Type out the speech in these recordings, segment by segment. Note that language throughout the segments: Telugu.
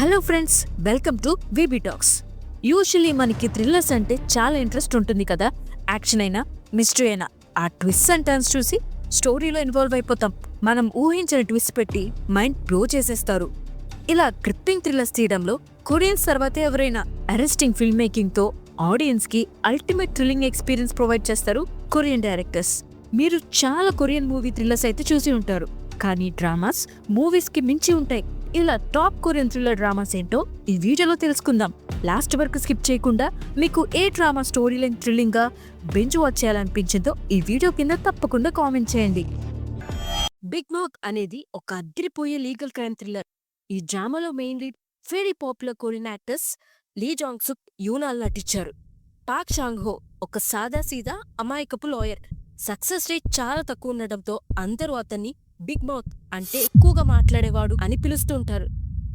Hello friends, welcome to VB talks. Usually మనకి థ్రిల్లర్స్ అంటే చాలా ఇంట్రెస్ట్ ఉంటుంది కదా. యాక్షన్ అయినా మిస్టరీ అయినా ఆ ట్విస్ట్ అండ్ టర్న్స్ చూసి స్టోరీలో ఇన్వాల్వ్ అయిపోతాం. మనం ఊహించిన ట్విస్ట్ పెట్టి మైండ్ బ్లో చేసేస్తారు. ఇలా గ్రిప్పింగ్ థ్రిల్లర్స్ తీయడంలో కొరియన్స్ తర్వాతే ఎవరైనా. అరెస్టింగ్ ఫిల్మ్ మేకింగ్తో ఆడియన్స్కి అల్టిమేట్ థ్రిల్లింగ్ ఎక్స్పీరియన్స్ ప్రొవైడ్ చేస్తారు కొరియన్ డైరెక్టర్స్. మీరు చాలా కొరియన్ మూవీ థ్రిల్లర్స్ అయితే చూసి ఉంటారు, కానీ డ్రామాస్ మూవీస్కి మించి ఉంటాయి. ఇలా టాప్ కొరియన్ థ్రిల్లర్ డ్రామాస్ ఏంటో ఈ వీడియోలో తెలుసుకుందాం. లాస్ట్ వరకు స్కిప్ చేయకుండా మీకు ఏ డ్రామా స్టోరీ లైన్ థ్రిల్లింగ్ గా బెంచ్ వాచ్ చేయాలనిపించిందో ఈ వీడియో కింద తప్పకుండా కామెంట్ చేయండి. బిగ్ మౌత్ అనేది ఒక అదిరిపోయే లీగల్ క్రైమ్ థ్రిల్లర్. ఈ డ్రామాలో main lead very popular Korean actors Lee Jong Suk, యూనాల్ నటించారు. పాక్ చాంగ్ హో ఒక సాదాసీదా అమాయకపు లాయర్. సక్సెస్ రేట్ చాలా తక్కువ ఉండడంతో అందరూ అతన్ని బిగ్ మౌత్ అంటే ఎక్కువగా మాట్లాడేవాడు అని పిలుస్తుంటారు.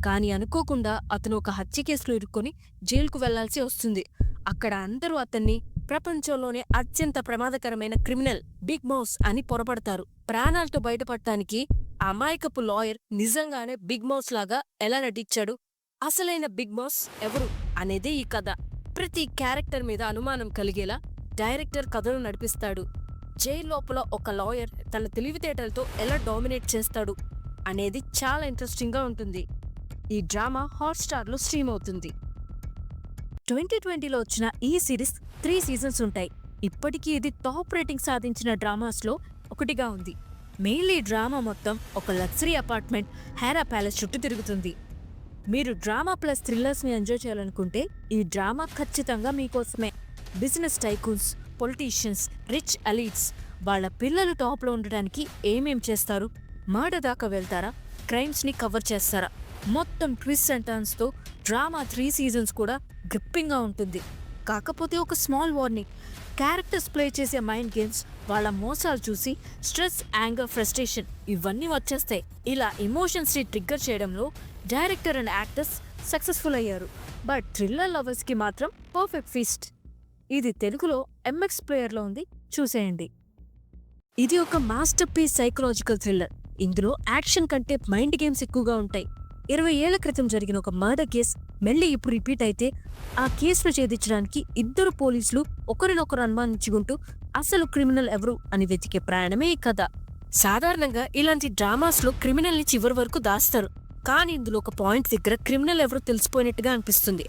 కానీ అనుకోకుండా అతను ఒక హత్య కేసులో ఇరుక్కొని జైలుకు వెళ్లాల్సి వస్తుంది. అక్కడ అందరూ అతన్ని ప్రపంచంలోనే అత్యంత ప్రమాదకరమైన క్రిమినల్ బిగ్ మౌస్ అని పొరపడతారు. ప్రాణాలతో బయటపడటానికి అమాయకపు లాయర్ నిజంగానే బిగ్ మౌస్ లాగా ఎలా నటించాడు, అసలైన బిగ్ మౌస్ ఎవరు అనేదే ఈ కథ. ప్రతి క్యారెక్టర్ మీద అనుమానం కలిగేలా డైరెక్టర్ కథను నడిపిస్తాడు. జైలు లోపల ఒక లాయర్ తన తెలివితేటలతో ఎలా డామినేట్ చేస్తాడు అనేది చాలా ఇంట్రెస్టింగ్గా ఉంటుంది. ఈ డ్రామా హాట్స్టార్లో స్ట్రీమ్ అవుతుంది. 2020లో వచ్చిన ఈ సిరీస్ 3 సీజన్స్ ఉంటాయి. ఇప్పటికీ ఇది టాప్ రేటింగ్ సాధించిన డ్రామాస్లో ఒకటిగా ఉంది. మెయిన్లీ డ్రామా మొత్తం ఒక లగ్జరీ అపార్ట్మెంట్ హెరా ప్యాలెస్ చుట్టూ తిరుగుతుంది. మీరు డ్రామా ప్లస్ థ్రిల్లర్స్ని ఎంజాయ్ చేయాలనుకుంటే ఈ డ్రామా ఖచ్చితంగా మీకోసమే. Business tycoons, politicians, rich elites వాళ్ళ పిల్లలు టాప్లో ఉండడానికి ఏమేం చేస్తారు, మర్డర్ దాకా వెళ్తారా, క్రైమ్స్ని కవర్ చేస్తారా, మొత్తం ట్విస్ట్ అండ్ టర్న్స్తో డ్రామా 3 సీజన్స్ కూడా గ్రిప్పింగ్గా ఉంటుంది. కాకపోతే ఒక స్మాల్ వార్నింగ్, క్యారెక్టర్స్ ప్లే చేసే మైండ్ గేమ్స్, వాళ్ళ మోసాలు చూసి స్ట్రెస్, యాంగర్, ఫ్రస్ట్రేషన్ ఇవన్నీ వచ్చేస్తాయి. ఇలా ఎమోషన్స్ని ట్రిగ్గర్ చేయడంలో డైరెక్టర్ అండ్ యాక్టర్స్ సక్సెస్ఫుల్ అయ్యారు. బట్ థ్రిల్లర్ లవర్స్కి మాత్రం పర్ఫెక్ట్ ఫీస్ట్. ఇది తెలుగులో ఎంఎక్స్ ప్లేయర్లో ఉంది, చూసేయండి. ఇది ఒక మాస్టర్ పీస్ సైకలాజికల్ థ్రిల్లర్. ఇందులో యాక్షన్ కంటే మైండ్ గేమ్స్ ఎక్కువగా ఉంటాయి. 20 ఏళ్ల క్రితం జరిగిన ఒక మర్డర్ కేసు మళ్ళీ ఇప్పుడు రిపీట్ అయితే ఆ కేసును ఛేదించడానికి ఇద్దరు పోలీసులు ఒకరినొకరు అనుమానించుకుంటూ అసలు క్రిమినల్ ఎవరు అని వెతికే ప్రయాణమే ఈ కథ. సాధారణంగా ఇలాంటి డ్రామాస్లో క్రిమినల్ని చివరి వరకు దాస్తారు, కానీ ఇందులో ఒక పాయింట్ దగ్గర క్రిమినల్ ఎవరో తెలిసిపోయినట్టుగా అనిపిస్తుంది.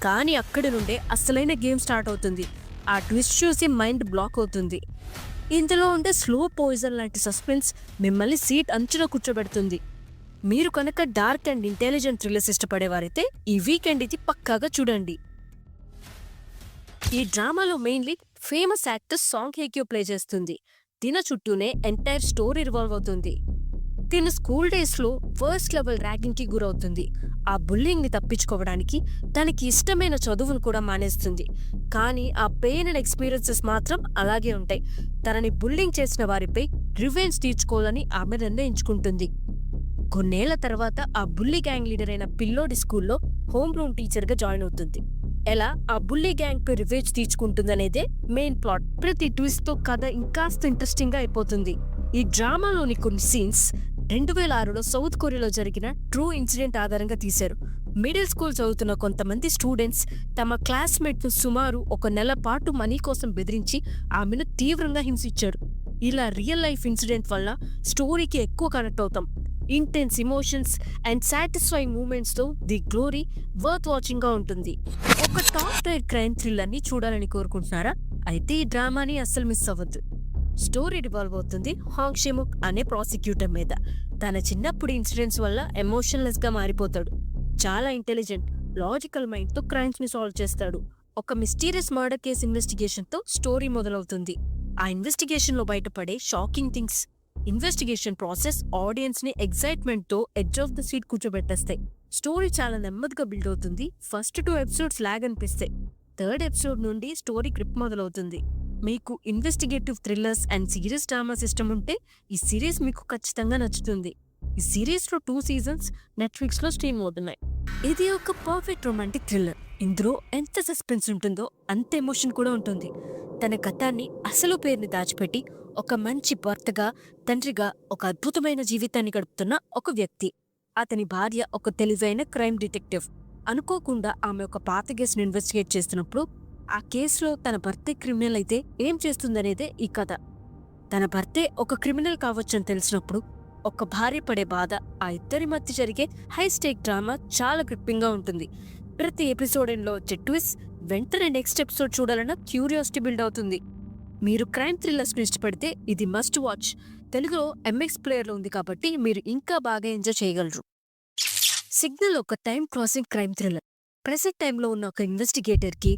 కానీ అక్కడి నుండే అసలైన గేమ్ స్టార్ట్ అవుతుంది. ఆ ట్విస్ట్ చూసి మైండ్ బ్లాక్ అవుతుంది. ఇందులో ఉండే స్లో పాయిజన్ లాంటి సస్పెన్స్ మిమ్మల్ని సీట్ అంచున కూర్చోబెడుతుంది. మీరు కనుక డార్క్ అండ్ ఇంటెలిజెంట్ థ్రిల్లర్స్ ఇష్టపడేవారైతే ఈ వీకెండ్ ఇది పక్కాగా చూడండి. ఈ డ్రామాలో mainly famous actor song hey quo play చేస్తుంది. తిన చుట్టూనే ఎంటైర్ స్టోరీ రివాల్వ్ అవుతుంది. తిను స్కూల్ డేస్లో ఫస్ట్ లెవెల్ ర్యాగింగ్కి గురవుతుంది. ఆ బుల్లింగ్ని తప్పించుకోవడానికి తనకి ఇష్టమైన చదువును కూడా మానేస్తుంది. కానీ ఆ పెయిన్ అండ్ ఎక్స్పీరియన్సెస్ మాత్రం అలాగే ఉంటాయి. తనని బుల్లింగ్ చేసిన వారిపై రివెంజ్ తీర్చుకోవాలని ఆమె నిర్ణయించుకుంటుంది. కొన్నేళ్ల తర్వాత ఆ బుల్లీ గ్యాంగ్ లీడర్ అయిన పిల్లోడి స్కూల్లో హోమ్ రూమ్ టీచర్గా జాయిన్ అవుతుంది. ఎలా ఆ బుల్లీ గ్యాంగ్ పై రివెంజ్ తీర్చుకుంటుందనేదే మెయిన్ ప్లాట్. ప్రతి ట్విస్ట్తో కథ ఇంకాస్త ఇంట్రెస్టింగ్గా అయిపోతుంది. ఈ డ్రామాలోని కొన్ని సీన్స్ 2006లో సౌత్ కొరియాలో జరిగిన ట్రూ ఇన్సిడెంట్ ఆధారంగా తీశారు. మిడిల్ స్కూల్ చదువుతున్న కొంతమంది స్టూడెంట్స్ తమ క్లాస్మేట్ను సుమారు 1 నెల పాటు మనీ కోసం బెదిరించి ఆమెను తీవ్రంగా హింసించారు. ఇలా రియల్ లైఫ్ ఇన్సిడెంట్ వల్ల స్టోరీకి ఎక్కువ కనెక్ట్ అవుతాం. ఇంటెన్స్ ఇమోషన్స్ అండ్ సాటిస్ఫైయింగ్ మూమెంట్స్తో ది గ్లోరీ వర్త్ వాచింగ్గా ఉంటుంది. ఒక టాప్ టైర్ క్రైమ్ థ్రిల్లర్ని చూడాలని కోరుకుంటున్నారా? అయితే ఈ డ్రామాని అస్సలు మిస్ అవ్వద్దు. స్టోరీ రివాల్వ్ అవుతుంది హాంగ్ షెముక్ అనే ప్రాసిక్యూటర్ మీద. తన చిన్నప్పుడు ఇన్సిడెంట్స్ వల్ల ఎమోషన్లెస్గా మారిపోతాడు. చాలా ఇంటెలిజెంట్, లాజికల్ మైండ్తో క్రైమ్స్ని సాల్వ్ చేస్తాడు. ఒక మిస్టీరియస్ మర్డర్ కేస్ ఇన్వెస్టిగేషన్తో స్టోరీ మొదలవుతుంది. ఆ ఇన్వెస్టిగేషన్లో బయటపడే షాకింగ్ థింగ్స్, ఇన్వెస్టిగేషన్ ప్రాసెస్ ఆడియన్స్ని ఎగ్జైట్మెంట్తో ఎడ్జ్ ఆఫ్ ద సీట్ కూర్చోబెట్టేస్తాయి. స్టోరీ చాలా నెమ్మదిగా బిల్డ్ అవుతుంది. ఫస్ట్ 2 ఎపిసోడ్స్ లాగ్ అనిపిస్తాయి. 3rd ఎపిసోడ్ నుండి స్టోరీ గ్రిప్ మొదలవుతుంది. మీకు investigative thrillers and serious drama system ఉంటే ఈ సిరీస్ మీకు ఖచ్చితంగా నచ్చుతుంది. ఈ సిరీస్లో 2 సీజన్స్ నెట్ఫ్లిక్స్లో స్ట్రీమ్ అవుతున్నాయి. ఇది ఒక పర్ఫెక్ట్ రొమాంటిక్ థ్రిల్లర్. ఇందులో ఎంత సస్పెన్స్ ఉంటుందో అంత ఎమోషన్ కూడా ఉంటుంది. తన గతాన్ని, అసలు పేరుని దాచిపెట్టి ఒక మంచి భర్తగా, తండ్రిగా ఒక అద్భుతమైన జీవితాన్ని గడుపుతున్న ఒక వ్యక్తి. అతని భార్య ఒక తెలివైన క్రైమ్ డిటెక్టివ్. అనుకోకుండా ఆమె ఒక పాత కేసును ఇన్వెస్టిగేట్ చేస్తున్నప్పుడు ఆ కేసులో తన భర్తే క్రిమినల్ అయితే ఏం చేస్తుందనేదే ఈ కథ. తన భర్తే ఒక క్రిమినల్ కావచ్చని తెలిసినప్పుడు ఒక భార్య పడే బాధ, ఆ ఇద్దరి మధ్య జరిగే హై స్టేక్ డ్రామా చాలా గ్రిప్పింగ్ గా ఉంటుంది. ప్రతి ఎపిసోడ్ లో వచ్చే ట్విస్ట్ వెంటనే నెక్స్ట్ ఎపిసోడ్ చూడాలన్న క్యూరియాసిటీ బిల్డ్ అవుతుంది. మీరు క్రైమ్ థ్రిల్లర్స్ ను ఇష్టపడితే ఇది మస్ట్ వాచ్. తెలుగులో ఎంఎక్స్ ప్లేయర్ లో ఉంది కాబట్టి మీరు ఇంకా బాగా ఎంజాయ్ చేయగలరు. సిగ్నల్ ఒక time crossing crime thriller. Present టైంలో ఉన్న ఒక ఇన్వెస్టిగేటర్ కి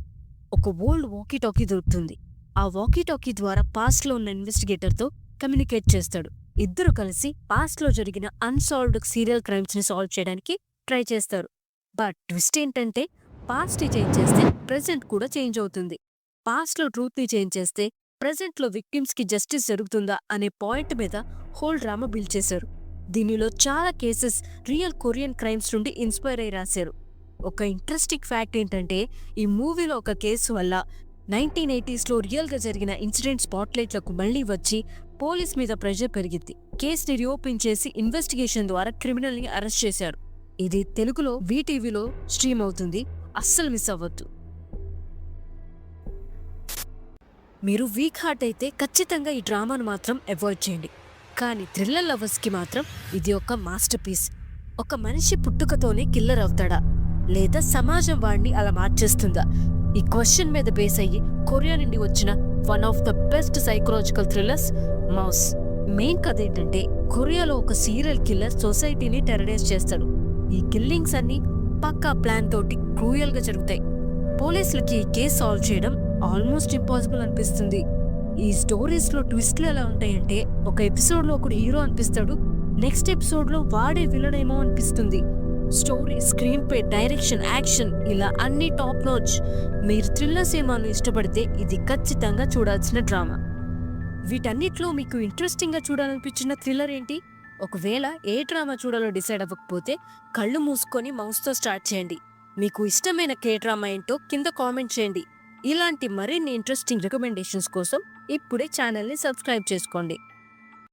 ఒక ఓల్డ్ వాకీ టాకీ దొరుకుతుంది. ఆ వాకీ టాకీ ద్వారా పాస్ట్ లో ఉన్న ఇన్వెస్టిగేటర్ తో కమ్యూనికేట్ చేస్తాడు. ఇద్దరు కలిసి పాస్ట్ లో జరిగిన అన్సాల్వ్డ్ సీరియల్ క్రైమ్స్ ని సాల్వ్ చేయడానికి ట్రై చేస్తారు. బట్ ట్విస్ట్ ఏంటంటే పాస్ట్ ని చేంజ్ చేస్తే ప్రెసెంట్ కూడా చేంజ్ అవుతుంది. పాస్ట్ లో ట్రూత్ ని చేంజ్ చేస్తే ప్రెసెంట్ లో విక్టిమ్స్ కి జస్టిస్ జరుగుతుందా అనే పాయింట్ మీద హోల్ డ్రామా బిల్డ్ చేశారు. దీనిలో చాలా కేసెస్ రియల్ కొరియన్ క్రైమ్స్ నుండి ఇన్స్పైర్ అయి రాశారు. ఒక ఇంట్రెస్టింగ్ ఫ్యాక్ట్ ఏంటంటే ఈ మూవీలో ఒక కేసు వల్ల 1980s లో రియల్ గా జరిగిన ఇన్సిడెంట్ స్పాట్లైట్లకు మళ్లీ వచ్చి పోలీస్ మీద ప్రెషర్ పెరిగింది. కేసుని రీఓపెన్ చేసి ఇన్వెస్టిగేషన్ ద్వారా క్రిమినల్ ని అరెస్ట్ చేశారు. ఇది తెలుగులో వీటీవీలో స్ట్రీమ్ అవుతుంది. అస్సలు మిస్ అవ్వద్దు. మీరు వీక్ హార్ట్ అయితే ఖచ్చితంగా ఈ డ్రామాను మాత్రం అవాయిడ్ చేయండి. కానీ థ్రిల్లర్ లవర్స్ కి మాత్రం ఇది ఒక మాస్టర్ పీస్. ఒక మనిషి పుట్టుకతోనే కిల్లర్ అవుతాడా లేదా సమాజం వాడిని అలా మార్చేస్తుందా? ఈ క్వశ్చన్ మీద బేస్ అయ్యి కొరియా నుండి వచ్చిన one of the best psychological thrillers mouse. Main కథ ఏంటంటే కొరియాలో ఒక సీరియల్ కిల్లర్ సొసైటీని టెర్రరైజ్ చేస్తాడు. ఈ కిల్లింగ్స్ అన్ని పక్కా ప్లాన్ తోటి క్రూయల్ గా జరుగుతాయి. పోలీసులకి ఈ కేసు సాల్వ్ చేయడం ఆల్మోస్ట్ ఇంపాసిబుల్ అనిపిస్తుంది. ఈ స్టోరీస్ లో ట్విస్ట్లు ఎలా ఉంటాయంటే ఒక ఎపిసోడ్ లో ఒకడు హీరో అనిపిస్తాడు, నెక్స్ట్ ఎపిసోడ్ లో వాడే విలన్ ఏమో అనిపిస్తుంది. Story, screen play, direction, action ఇలా అన్ని టాప్ నాచ్. మీరు థ్రిల్లర్ సినిమాను ఇష్టపడితే ఇది ఖచ్చితంగా చూడాల్సిన డ్రామా. వీటన్నిటిలో మీకు ఇంట్రెస్టింగ్ గా చూడాలనిపించిన థ్రిల్లర్ ఏంటి? ఒకవేళ ఏ డ్రామా చూడాలో డిసైడ్ అవ్వకపోతే కళ్ళు మూసుకొని మౌస్తో స్టార్ట్ చేయండి. మీకు ఇష్టమైన కే డ్రామా ఏంటో కింద కామెంట్ చేయండి. ఇలాంటి మరిన్ని ఇంట్రెస్టింగ్ రికమెండేషన్స్ కోసం ఇప్పుడే ఛానల్ని సబ్స్క్రైబ్ చేసుకోండి.